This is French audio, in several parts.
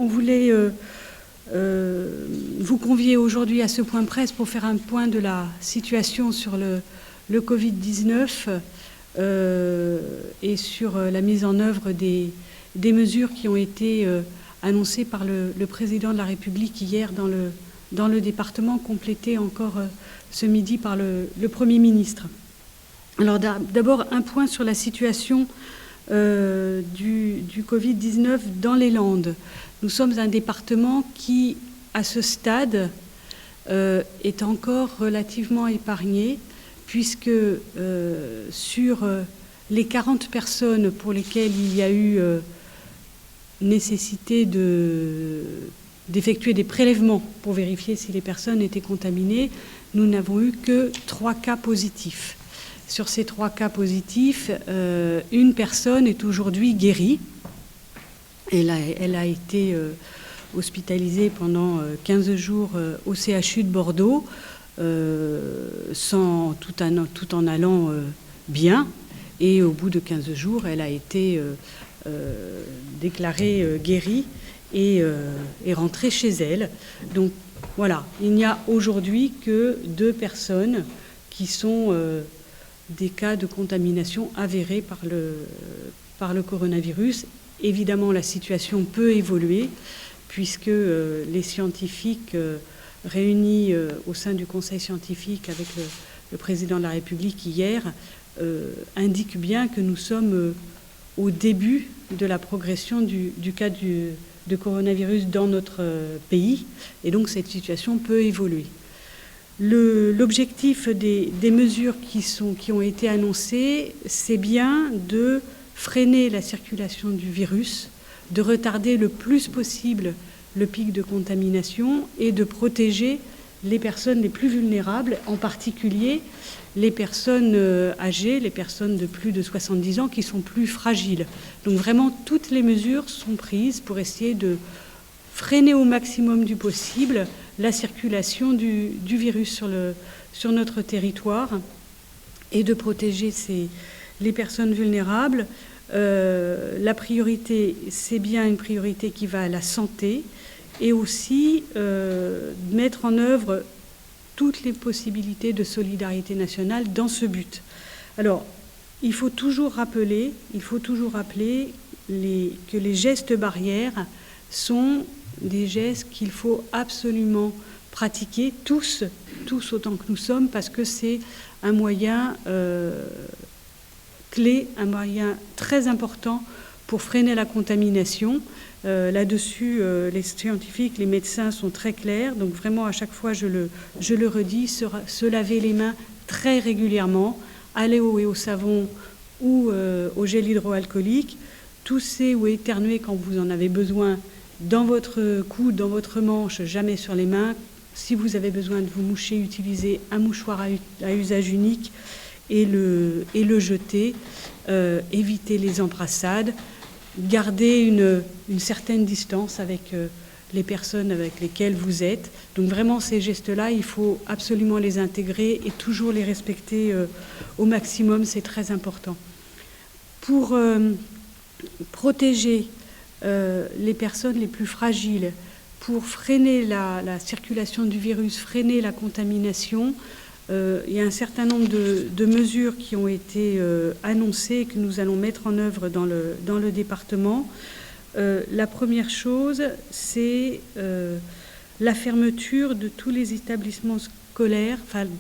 on voulait vous convier aujourd'hui à ce point presse pour faire un point de la situation sur le Covid-19 et sur la mise en œuvre des mesures qui ont été annoncées par le président de la République hier dans le département, complétées encore ce midi par le Premier ministre. Alors d'abord, un point sur la situation du Covid-19 dans les Landes. Nous sommes un département qui, à ce stade, est encore relativement épargné, puisque sur les 40 personnes pour lesquelles il y a eu nécessité d'effectuer des prélèvements pour vérifier si les personnes étaient contaminées, nous n'avons eu que 3 cas positifs. Sur ces 3 cas positifs, une personne est aujourd'hui guérie. Elle a été hospitalisée pendant 15 jours au CHU de Bordeaux, tout en allant bien. Et au bout de 15 jours, elle a été déclarée guérie et rentrée chez elle. Donc voilà, il n'y a aujourd'hui que 2 personnes qui sont des cas de contamination avérés par le coronavirus. Évidemment, la situation peut évoluer puisque les scientifiques réunis au sein du Conseil scientifique avec le président de la République hier indiquent bien que nous sommes au début de la progression du cas de coronavirus dans notre pays, et donc cette situation peut évoluer. L'objectif des mesures qui ont été annoncées, c'est bien de freiner la circulation du virus, de retarder le plus possible le pic de contamination et de protéger les personnes les plus vulnérables, en particulier les personnes âgées, les personnes de plus de 70 ans qui sont plus fragiles. Donc vraiment, toutes les mesures sont prises pour essayer de freiner au maximum du possible la circulation du virus sur notre territoire et de protéger les personnes vulnérables. La priorité, c'est bien une priorité qui va à la santé et aussi mettre en œuvre toutes les possibilités de solidarité nationale dans ce but. Alors, il faut toujours rappeler que les gestes barrières sont des gestes qu'il faut absolument pratiquer, tous autant que nous sommes, parce que c'est un moyen clé, un moyen très important pour freiner la contamination. Là-dessus, les scientifiques, les médecins sont très clairs. Donc vraiment, à chaque fois, je le redis, se laver les mains très régulièrement, à l'eau et au savon ou au gel hydroalcoolique, tousser ou éternuer quand vous en avez besoin dans votre coude, dans votre manche, jamais sur les mains. Si vous avez besoin de vous moucher, utilisez un mouchoir à usage unique et le jeter. Évitez les embrassades. Gardez une certaine distance avec les personnes avec lesquelles vous êtes. Donc vraiment, ces gestes-là, il faut absolument les intégrer et toujours les respecter au maximum, c'est très important. Pour protéger les personnes les plus fragiles, pour freiner la circulation du virus, freiner la contamination, il y a un certain nombre de mesures qui ont été annoncées et que nous allons mettre en œuvre dans le département. La première chose, c'est la fermeture de tous les établissements scolaires,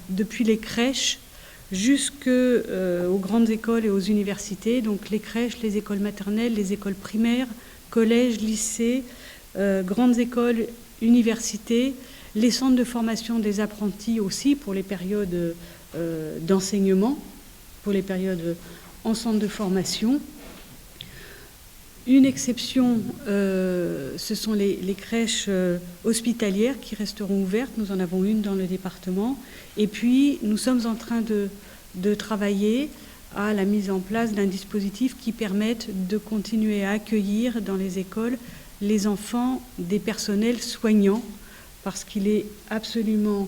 depuis les crèches jusqu'aux grandes écoles et aux universités, donc les crèches, les écoles maternelles, les écoles primaires, collèges, lycées, grandes écoles, universités, les centres de formation des apprentis aussi pour les périodes d'enseignement, pour les périodes en centre de formation. Une exception, ce sont les crèches hospitalières qui resteront ouvertes. Nous en avons une dans le département. Et puis, nous sommes en train de travailler à la mise en place d'un dispositif qui permette de continuer à accueillir dans les écoles les enfants des personnels soignants, parce qu'il est absolument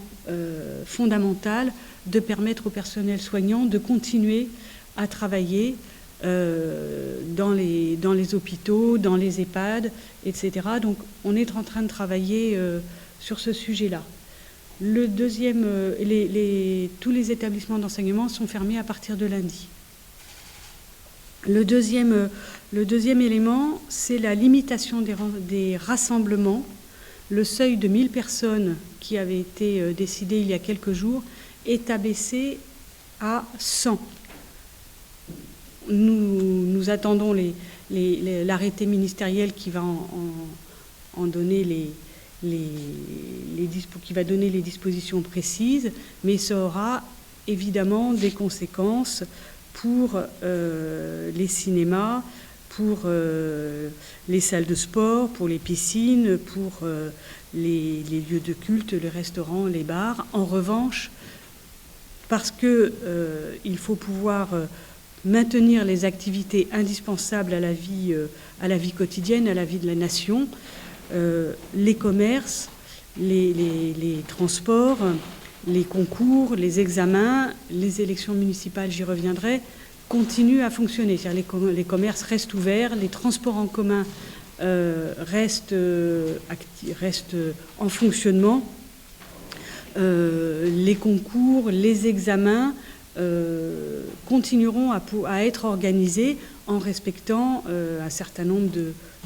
fondamental de permettre au personnel soignant de continuer à travailler dans les hôpitaux, dans les EHPAD, etc. Donc on est en train de travailler sur ce sujet-là. Le deuxième, tous les établissements d'enseignement sont fermés à partir de lundi. Le deuxième élément, c'est la limitation des rassemblements. Le seuil de 1000 personnes qui avait été décidé il y a quelques jours est abaissé à 100. Nous attendons l'arrêté ministériel qui va en donner qui va donner les dispositions précises, mais ça aura évidemment des conséquences pour les cinémas, pour les salles de sport, pour les piscines, pour les lieux de culte, les restaurants, les bars. En revanche, parce qu'il faut pouvoir maintenir les activités indispensables à la vie quotidienne, à la vie de la nation, les commerces, les transports, les concours, les examens, les élections municipales, j'y reviendrai, continuent à fonctionner. C'est-à-dire les commerces restent ouverts, les transports en commun restent en fonctionnement, les concours, les examens continueront à être organisés en respectant un certain nombre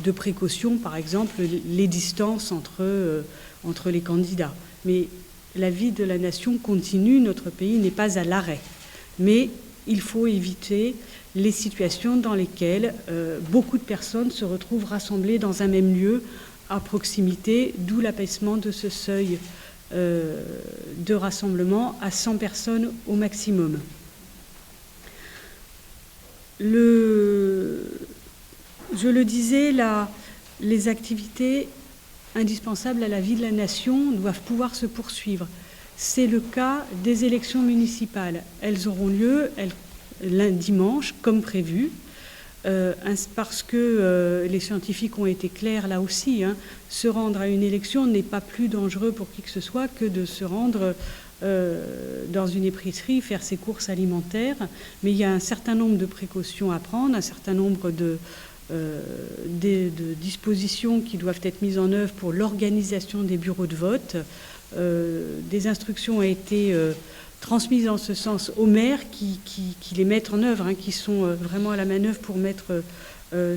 de précautions, par exemple les distances entre les candidats. Mais la vie de la nation continue, notre pays n'est pas à l'arrêt. Mais il faut éviter les situations dans lesquelles beaucoup de personnes se retrouvent rassemblées dans un même lieu, à proximité, d'où l'abaissement de ce seuil de rassemblement à 100 personnes au maximum. Je le disais, les activités indispensables à la vie de la nation doivent pouvoir se poursuivre. C'est le cas des élections municipales. Elles auront lieu dimanche, comme prévu, parce que les scientifiques ont été clairs là aussi. Se rendre à une élection n'est pas plus dangereux pour qui que ce soit que de se rendre dans une épicerie, faire ses courses alimentaires. Mais il y a un certain nombre de précautions à prendre, un certain nombre de dispositions qui doivent être mises en œuvre pour l'organisation des bureaux de vote. Des instructions ont été transmises en ce sens aux maires qui les mettent en œuvre, qui sont vraiment à la manœuvre pour mettre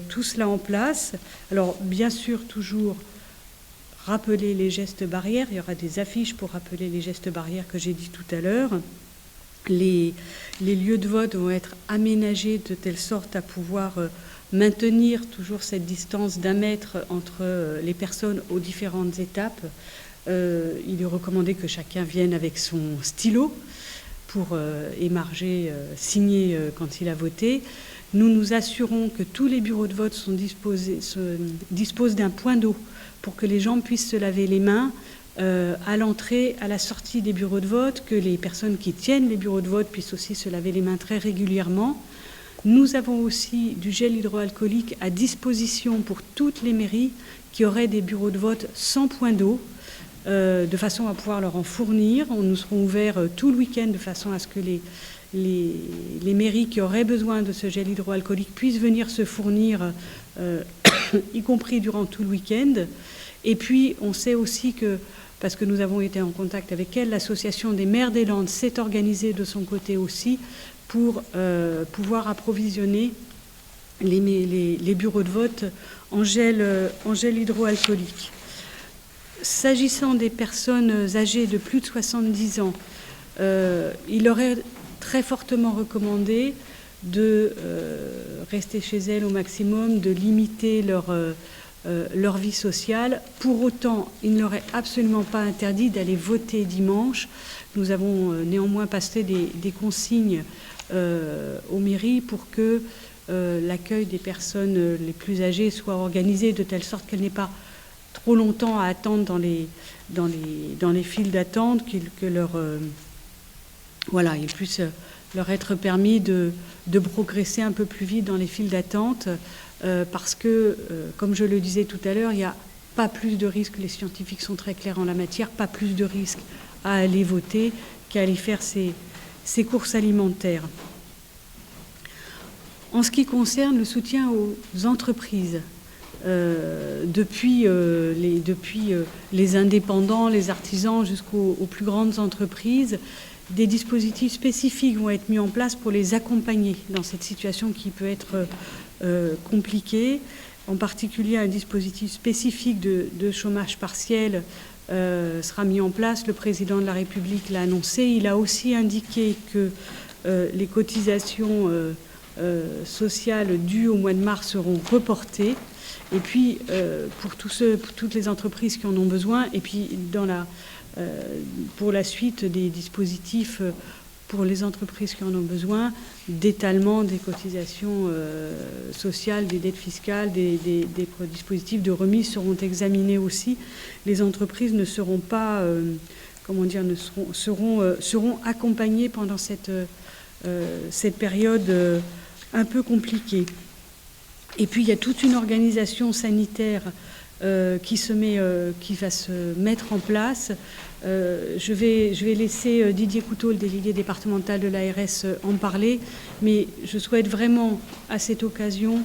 tout cela en place. Alors, bien sûr, toujours rappeler les gestes barrières. Il y aura des affiches pour rappeler les gestes barrières que j'ai dit tout à l'heure. Les lieux de vote vont être aménagés de telle sorte à pouvoir maintenir toujours cette distance d'1 mètre entre les personnes aux différentes étapes. Il est recommandé que chacun vienne avec son stylo pour émarger, signer quand il a voté. Nous nous assurons que tous les bureaux de vote disposent d'un point d'eau pour que les gens puissent se laver les mains à l'entrée, à la sortie des bureaux de vote, que les personnes qui tiennent les bureaux de vote puissent aussi se laver les mains très régulièrement. Nous avons aussi du gel hydroalcoolique à disposition pour toutes les mairies qui auraient des bureaux de vote sans point d'eau, de façon à pouvoir leur en fournir. Nous serons ouverts tout le week-end de façon à ce que les mairies qui auraient besoin de ce gel hydroalcoolique puissent venir se fournir, y compris durant tout le week-end. Et puis, on sait aussi que, parce que nous avons été en contact avec elle, l'Association des maires des Landes s'est organisée de son côté aussi pour pouvoir approvisionner les bureaux de vote en gel hydroalcoolique. S'agissant des personnes âgées de plus de 70 ans, il aurait très fortement recommandé de rester chez elles au maximum, de limiter leur vie sociale. Pour autant, il ne leur est absolument pas interdit d'aller voter dimanche. Nous avons néanmoins passé des consignes aux mairies pour que l'accueil des personnes les plus âgées soit organisé de telle sorte qu'elles n'aient pas trop longtemps à attendre dans les files d'attente, il puisse leur être permis de progresser un peu plus vite dans les files d'attente, parce que, comme je le disais tout à l'heure, il n'y a pas plus de risque, les scientifiques sont très clairs en la matière, pas plus de risque à aller voter qu'à aller faire ses courses alimentaires. En ce qui concerne le soutien aux entreprises, depuis les indépendants, les artisans jusqu'aux plus grandes entreprises, des dispositifs spécifiques vont être mis en place pour les accompagner dans cette situation qui peut être compliquée. En particulier, un dispositif spécifique de chômage partiel sera mis en place. Le président de la République l'a annoncé. Il a aussi indiqué que les cotisations sociales dues au mois de mars seront reportées. Et puis, pour toutes les entreprises qui en ont besoin, et puis pour la suite des dispositifs pour les entreprises qui en ont besoin, d'étalement des cotisations sociales, des dettes fiscales, des dispositifs de remise seront examinés aussi. Les entreprises ne seront pas, seront accompagnées pendant cette période un peu compliquée. Et puis il y a toute une organisation sanitaire qui va se mettre en place. Je vais laisser Didier Couteau, le délégué départemental de l'ARS, en parler, mais je souhaite vraiment, à cette occasion,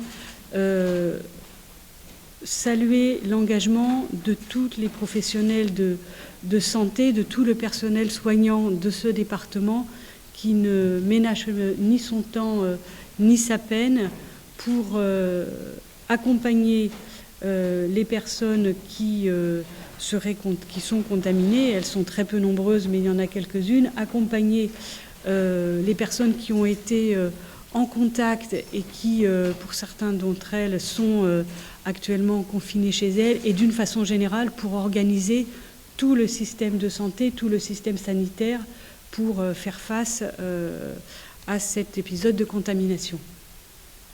saluer l'engagement de tous les professionnels de santé, de tout le personnel soignant de ce département, qui ne ménage ni son temps ni sa peine pour accompagner les personnes qui sont contaminées. Elles sont très peu nombreuses, mais il y en a quelques-unes. Accompagner les personnes qui ont été en contact et qui, pour certains d'entre elles, sont actuellement confinées chez elles, et d'une façon générale pour organiser tout le système de santé, tout le système sanitaire pour faire face à cet épisode de contamination.